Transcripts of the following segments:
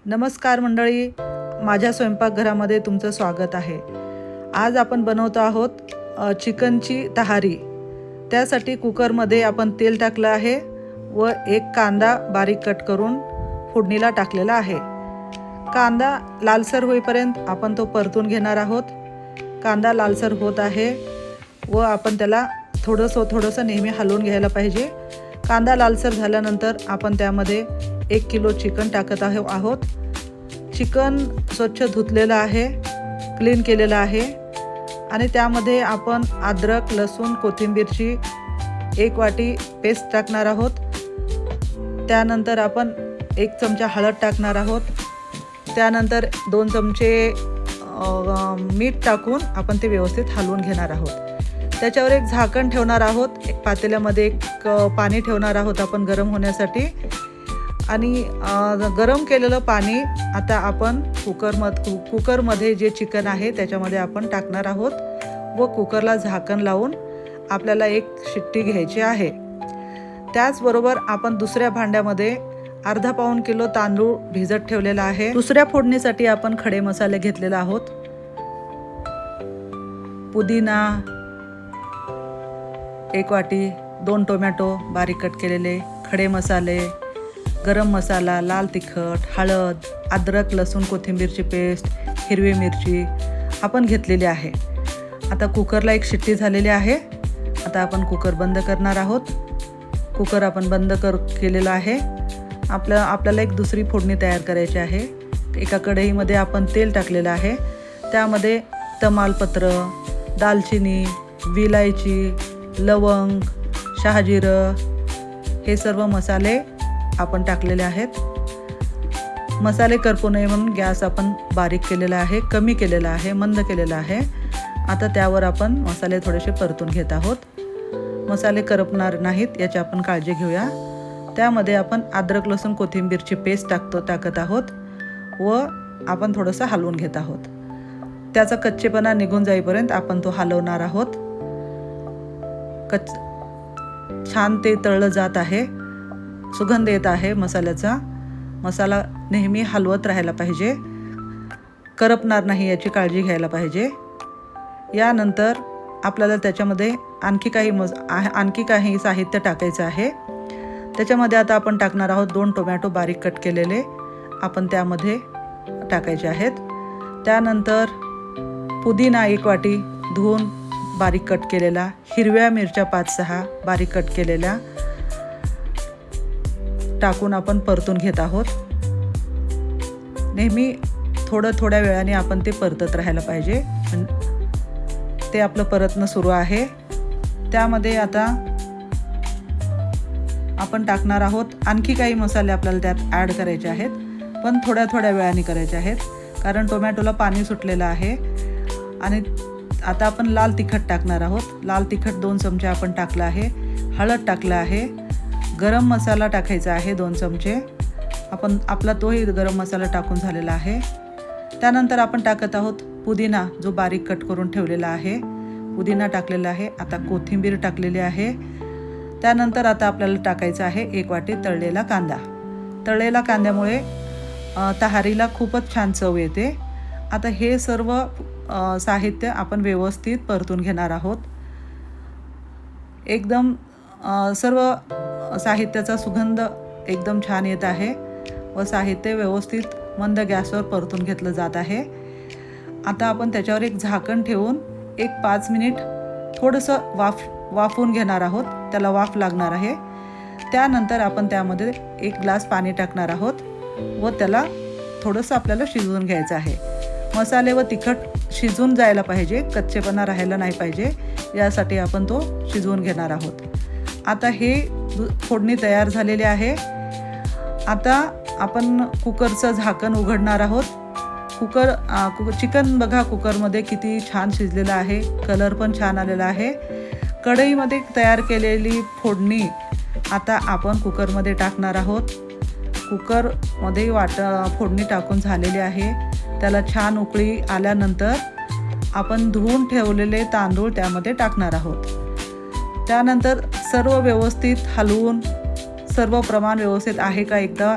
नमस्कार मंडळी, माझ्या स्वयंपाकघरामध्ये तुमचं स्वागत आहे। आज आपण बनवतो आहोत चिकनची तहारी। त्यासाठी कुकरमध्ये आपण तेल टाकलं आहे व एक कांदा बारीक कट करून फोडणीला टाकलेला आहे। कांदा लालसर होईपर्यंत आपण तो परतून घेणार आहोत। कांदा लालसर होत आहे व आपण त्याला थोडंसं नेहमी हलवून घ्यायला पाहिजे। कांदा लालसर झाल्यानंतर आपण त्यामध्ये 1 किलो चिकन टाकत आहोत। चिकन स्वच्छ धुतलेलं आहे, क्लीन केलेलं आहे आणि त्यामध्ये आपण अद्रक, लसूण, कोथिंबीरची 1 वाटी पेस्ट टाकणार आहोत। त्यानंतर आपण 1 चमचा हळद टाकणार आहोत। त्यानंतर 2 चमचे मीठ टाकून आपण ते व्यवस्थित हलवून घेणार आहोत। त्याच्यावर एक झाकण ठेवणार आहोत। एक पातेल्यामध्ये पाणी ठेवणार आहोत आपण गरम होण्यासाठी आणि गरम केलेलं पाणी आता आपण कुकरमध्ये जे चिकन आहे त्याच्यामध्ये आपण टाकणार आहोत व कुकरला झाकण लावून आपल्याला 1 शिट्टी घ्यायची आहे। त्याचबरोबर आपण दुसऱ्या भांड्यामध्ये अर्धा पाऊण किलो तांदूळ भिजत ठेवलेला आहे। दुसऱ्या फोडणीसाठी आपण खडे मसाले घेतलेले आहोत। पुदिना 1 वाटी, 2 टोमॅटो बारीक कट केलेले, खडे मसाले, गरम मसाला, लाल तिखट, हळद, अद्रक, लसूण, कोथिंबीरची पेस्ट, हिरवी मिरची आपण घेतलेली आहे। आता कुकरला 1 शिट्टी झालेली आहे। आता आपण कुकर बंद करणार आहोत। कुकर आपण बंद केलेला आहे। आपल्याला एक दुसरी फोडणी तयार करायची आहे। एका कढईमध्ये आपण तेल टाकलेलं आहे। त्यामध्ये तमालपत्र, दालचिनी, विलायची, लवंग, शहाजिरं हे सर्व मसाले आपण टाकलेले आहेत। मसाले करपू नये म्हणून गॅस आपण बारीक केलेला आहे, कमी केलेला आहे, मंद केलेला आहे। आता त्यावर आपण मसाले थोडेसे परतून घेत आहोत। मसाले करपणार नाहीत याची आपण काळजी घेऊया। त्यामध्ये आपण अद्रक, लसूण, कोथिंबीरची पेस्ट टाकत आहोत व आपण थोडंसं हलवून घेत आहोत। त्याचा कच्चेपणा निघून जाईपर्यंत आपण तो हलवणार आहोत। छान ते तळलं जात आहे, सुगंध येत आहे मसाल्याचा। मसाला नेहमी हलवत राहायला पाहिजे, करपणार नाही याची काळजी घ्यायला पाहिजे। यानंतर आपल्याला त्याच्यामध्ये आणखी काही साहित्य टाकायचं आहे। त्याच्यामध्ये आता आपण टाकणार आहोत 2 टोमॅटो बारीक कट केलेले, आपण त्यामध्ये टाकायचे आहेत। त्यानंतर पुदिना 1 वाटी धुवून बारीक कट केलेला, हिरव्या मिरच्या 5-6 बारीक कट केलेल्या टाकून आपण परतून घेत आहोत। नेहमी थोड्या वेळाने आपण ते परतत राहायला पाहिजे। ते आपलं परतणं सुरू आहे। त्यामध्ये आता आपण टाकणार आहोत आणखी काही मसाले आपल्याला त्यात ॲड करायचे आहेत, पण थोड्या वेळाने करायचे आहेत कारण टोमॅटोला पाणी सुटलेलं आहे। आणि आता आपण लाल तिखट टाकणार आहोत। लाल तिखट 2 चमचे आपण टाकलं आहे। हळद टाकलं आहे। गरम मसाला टाकायचा आहे 2 चमचे। आपला तोही गरम मसाला टाकून झालेला आहे। त्यानंतर आपण टाकत आहोत पुदिना, जो बारीक कट करून ठेवलेला आहे। पुदिना टाकलेला आहे। आता कोथिंबीर टाकलेली आहे। त्यानंतर आता आपल्याला टाकायचं आहे 1 वाटी तळलेला कांदा। तळलेला कांद्यामुळे तहारीला खूपच छान चव येते। आता हे सर्व साहित्य आपण व्यवस्थित परतून घेणार आहोत। एकदम सर्व साहित्याचा सुगंध एकदम छान येत आहे व साहित्य व्यवस्थित मंद गॅसवर परतून घेतलं जात आहे। आता आपण त्याच्यावर एक झाकण ठेवून 5 मिनिट थोडंसं वाफवून घेणार आहोत। त्याला वाफ लागणार आहे। त्यानंतर आपण त्यामध्ये 1 ग्लास पाणी टाकणार आहोत व त्याला थोडंसं आपल्याला शिजवून घ्यायचं आहे। मसाले व तिखट शिजून जायला पाहिजे, कच्चेपणा राहायला नाही पाहिजे, यासाठी आपण तो शिजवून घेणार आहोत। आता हे फोडणी तयार झालेली आहे। आता आपण कुकरचं झाकण उघडणार आहोत। चिकन बघा कुकरमध्ये किती छान शिजलेलं आहे, कलर पण छान आलेला आहे। कढईमध्ये तयार केलेली फोडणी आता आपण कुकरमध्ये टाकणार आहोत। कुकरमध्ये फोडणी टाकून झालेली आहे। त्याला छान उकळी आल्यानंतर आपण धुवून ठेवलेले तांदूळ त्यामध्ये टाकणार आहोत। त्यानंतर सर्व व्यवस्थित हलवून सर्व प्रमाण व्यवस्थित आहे का एकदा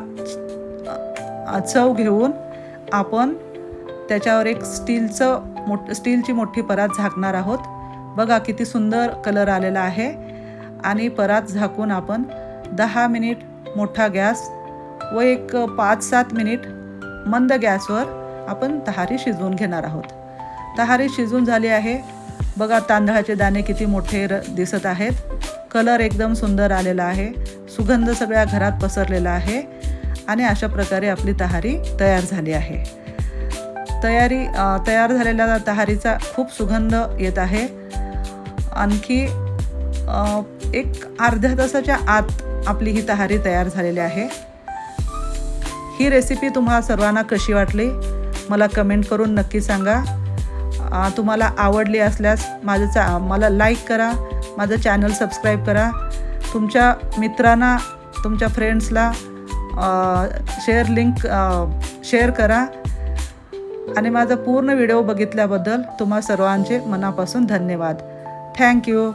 चव घेऊन आपण त्याच्यावर एक स्टीलची मोठी परात झाकणार आहोत. बघा किती सुंदर कलर आलेला आहे. आणि परात झाकून आपण 10 मिनिट मोठा गॅस व एक 5-7 मिनिट मंद गॅसवर आपण तहारी शिजवून घेणार आहोत. तहारी शिजून झाली आहे. बघा तांदळाचे दाणे किती मोठे दिसत आहेत. कलर एकदम सुंदर आलेला आहे. सुगंध सगळ्या घरात पसरलेला आहे. आणि अशा प्रकारे आपली तहारी तयार झाली आहे. तयार झालेल्या तहारीचा खूप सुगंध येत आहे. आणखी एक अर्ध्या तासाच्या आत आपली ही तहारी तयार झालेली आहे. ही रेसिपी तुम्हाला सर्वांना कशी वाटली मला कमेंट करून नक्की सांगा. तुम्हाला आवडली असल्यास मला लाईक करा, माझं चॅनल सबस्क्राईब करा, तुमच्या मित्रांना, तुमच्या फ्रेंड्सला शेअर करा. आणि माझा पूर्ण व्हिडिओ बघितल्याबद्दल तुम्हा सर्वांचे मनापासून धन्यवाद. थँक्यू.